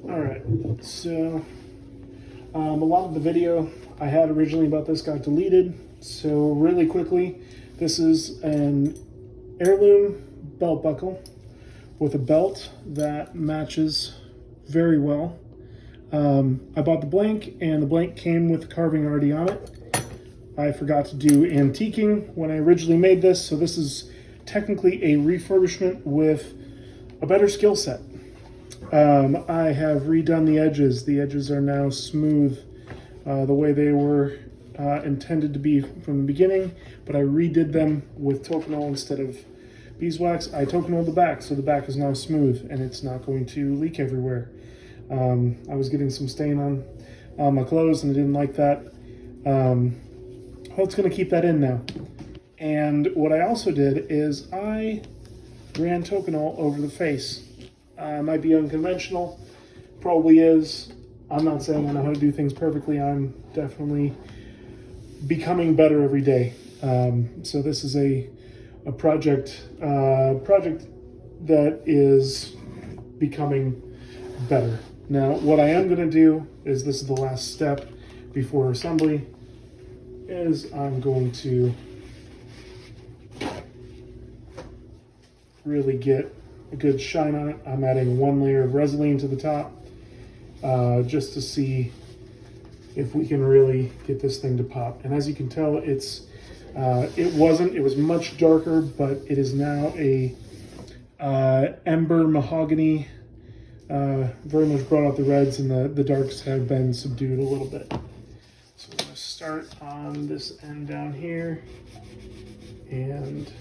Alright, so a lot of the video I had originally about this got deleted. So really quickly, this is an Heirloom belt buckle with a belt that matches very well. I bought the blank, and the blank came with the carving already on it. I forgot to do antiquing when I originally made this, so this is technically a refurbishment with a better skill set. I have redone the edges. The edges are now smooth, the way they were intended to be from the beginning, but I redid them with Tokonol instead of beeswax. I Tokonoled the back, so the back is now smooth and it's not going to leak everywhere. I was getting some stain on my clothes and I didn't like that. It's going to keep that in now. And what I also did is I ran Tokonol over the face. Might be unconventional, probably is. I'm not saying I know how to do things perfectly. I'm definitely becoming better every day. So this is a project that is becoming better. Now, what I am going to do is, this is the last step before assembly, is I'm going to really get a good shine on it. I'm adding one layer of Vaseline to the top, just to see if we can really get this thing to pop. And as you can tell, it was much darker, but it is now a ember mahogany. Very much brought out the reds, and the darks have been subdued a little bit. So we're going to start on this end down here and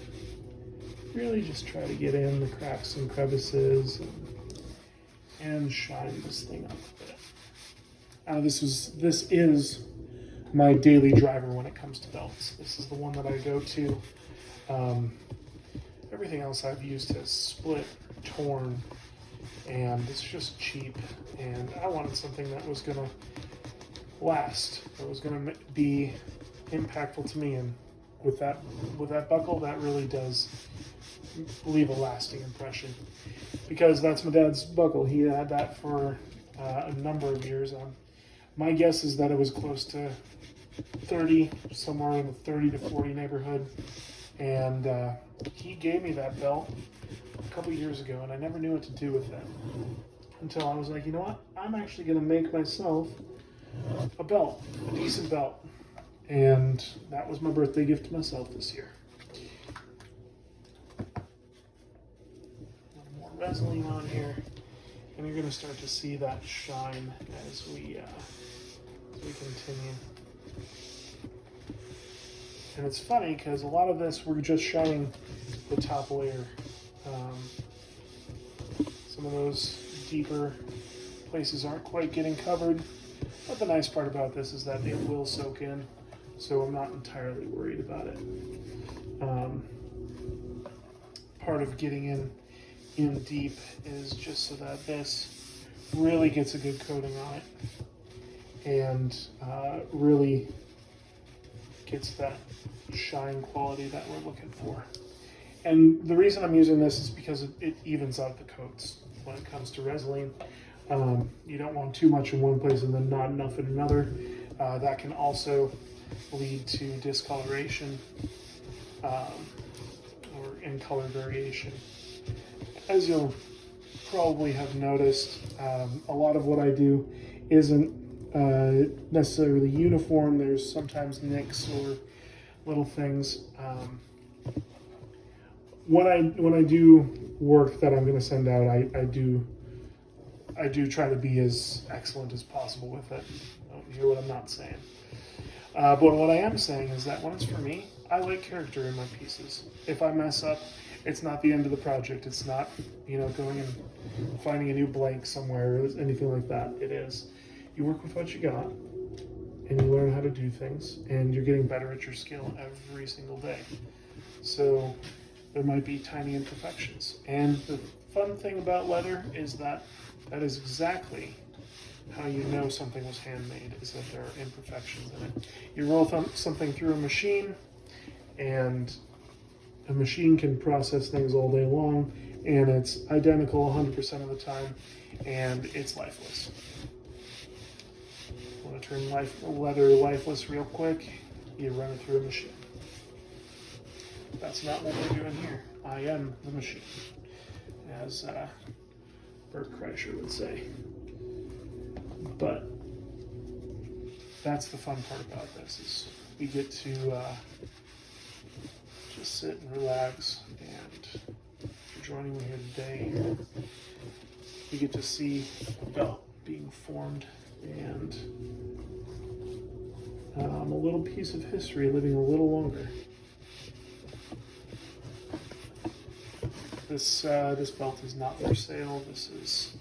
really just try to get in the cracks and crevices and shine this thing up a bit. This is my daily driver when it comes to belts. This is the one that I go to. Everything else I've used has split, torn, and it's just cheap. And I wanted something that was gonna last, that was gonna be impactful to me. And with that buckle, that really does leave a lasting impression, because that's my dad's buckle. He had that for a number of years. My guess is that it was close to 30, somewhere in the 30 to 40 neighborhood. And he gave me that belt a couple years ago, and I never knew what to do with it until I was like, you know what? I'm actually going to make myself a belt, a decent belt. And that was my birthday gift to myself this year. More Vaseline on here, and you're going to start to see that shine as we continue. And it's funny because a lot of this, we're just shining the top layer. Some of those deeper places aren't quite getting covered, but the nice part about this is that it will soak in, so I'm not entirely worried about it. Part of getting in deep is just so that this really gets a good coating on it and really gets that shine quality that we're looking for. And the reason I'm using this is because it evens out the coats when it comes to Vaseline. You don't want too much in one place and then not enough in another. That can also lead to discoloration or in color variation. As you'll probably have noticed, a lot of what I do isn't necessarily uniform. There's sometimes nicks or little things. When I do work that I'm going to send out, I do try to be as excellent as possible with it. Don't hear what I'm not saying. But what I am saying is that when it's for me, I like character in my pieces. If I mess up, it's not the end of the project. It's not, going and finding a new blank somewhere or anything like that. It is, you work with what you got, and you learn how to do things, and you're getting better at your skill every single day. So there might be tiny imperfections. And the fun thing about leather is that is exactly how you know something was handmade, is that there are imperfections in it. You roll something through a machine, and a machine can process things all day long, and it's identical 100% of the time, and it's lifeless. Want to turn leather lifeless real quick, you run it through a machine. That's not what we're doing here. I am the machine, as Bert Kreischer would say. But that's the fun part about this, is we get to just sit and relax. And if you're joining me here today, you get to see a belt being formed and a little piece of history living a little longer. This belt is not for sale. This is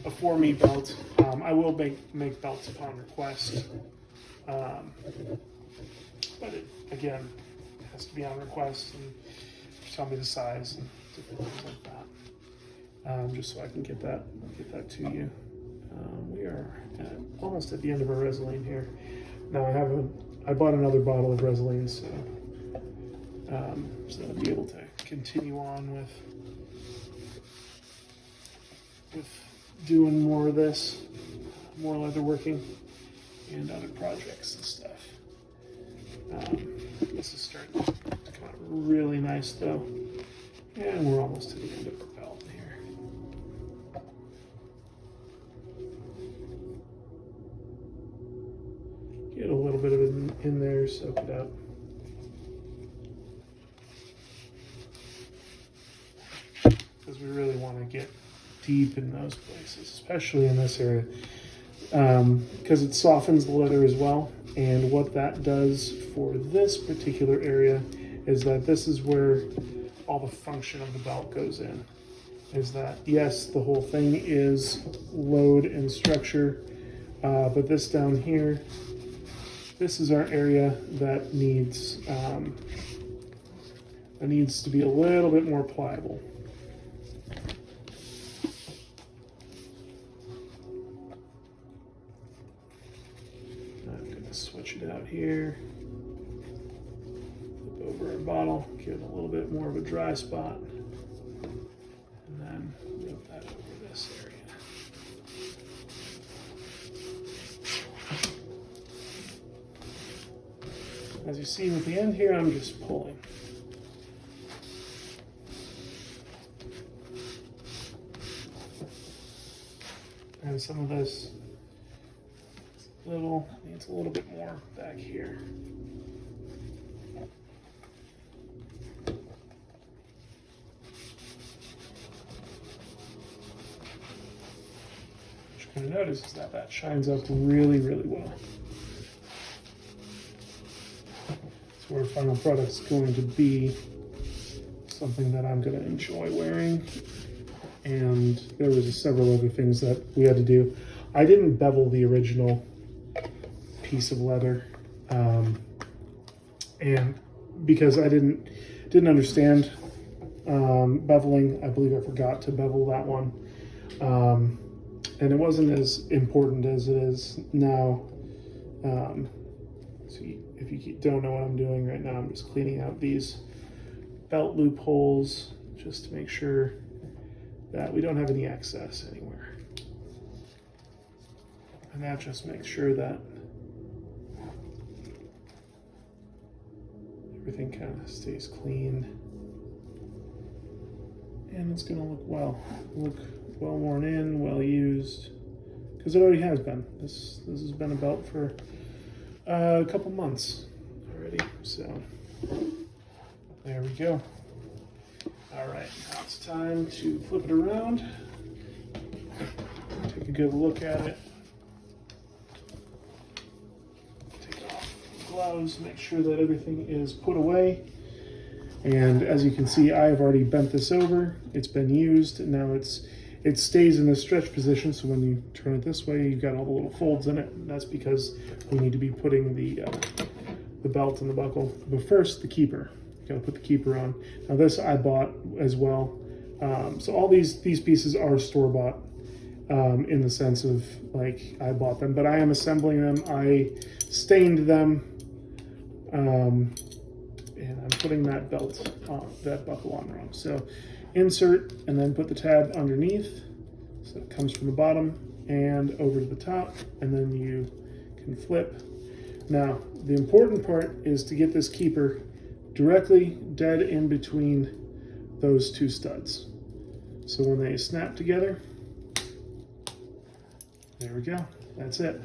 a for me belt. I will make belts upon request, but it, again, has to be on request, and tell me the size and different things like that, just so I can get that to you. We are almost at the end of our Resolene here. Now I bought another bottle of Resolene, so I'll be able to continue on with doing more of this, more leather working, and other projects and stuff. This is starting to come out really nice though, and we're almost to the end of our belt here. Get a little bit of it in there, soak it up. Because we really want to get deep in those places, especially in this area, because it softens the leather as well. And what that does for this particular area is that this is where all the function of the belt goes in. Is that, yes, the whole thing is load and structure, but this down here, this is our area that needs to be a little bit more pliable. Switch it out here, flip over our bottle, give it a little bit more of a dry spot, and then move that over this area. As you see with the end here, I'm just pulling. And some of this needs a little bit more back here. What you're going to notice is that shines up really, really well. So our final product's going to be something that I'm going to enjoy wearing. And there was several other things that we had to do. I didn't bevel the original piece of leather, and because I didn't understand beveling, I believe I forgot to bevel that one, and it wasn't as important as it is now. So if you don't know what I'm doing right now, I'm just cleaning out these belt loopholes just to make sure that we don't have any excess anywhere. And that just makes sure that everything kind of stays clean, and it's going to look well worn in, well used, because it already has been. This has been a belt for a couple months already. So there we go. All right, now it's time to flip it around, take a good look at it. Gloves, make sure that everything is put away. And as you can see, I have already bent this over. It's been used, and now it stays in the stretch position, so when you turn it this way, you've got all the little folds in it. And that's because we need to be putting the belt and the buckle. But first, the keeper. You gotta put the keeper on. Now this I bought as well. So all these pieces are store-bought, in the sense of, like, I bought them, but I am assembling them. I stained them, and I'm putting that belt on, that buckle on wrong. So insert and then put the tab underneath. So it comes from the bottom and over to the top, and then you can flip. Now, the important part is to get this keeper directly dead in between those two studs. So when they snap together, there we go, that's it.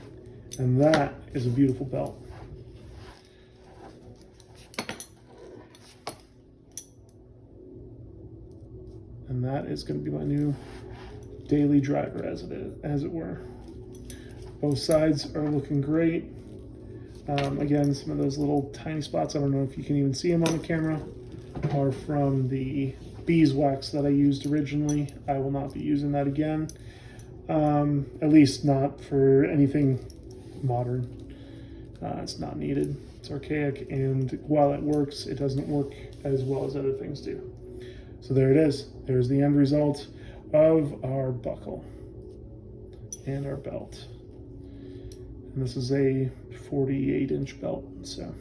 And that is a beautiful belt. And that is going to be my new daily driver, as it were. Both sides are looking great. Again, some of those little tiny spots, I don't know if you can even see them on the camera, are from the beeswax that I used originally. I will not be using that again, at least not for anything modern. It's not needed. It's archaic, and while it works, it doesn't work as well as other things do. So there it is. There's the end result of our buckle and our belt. And this is a 48-inch belt. So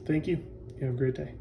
thank you. You have a great day.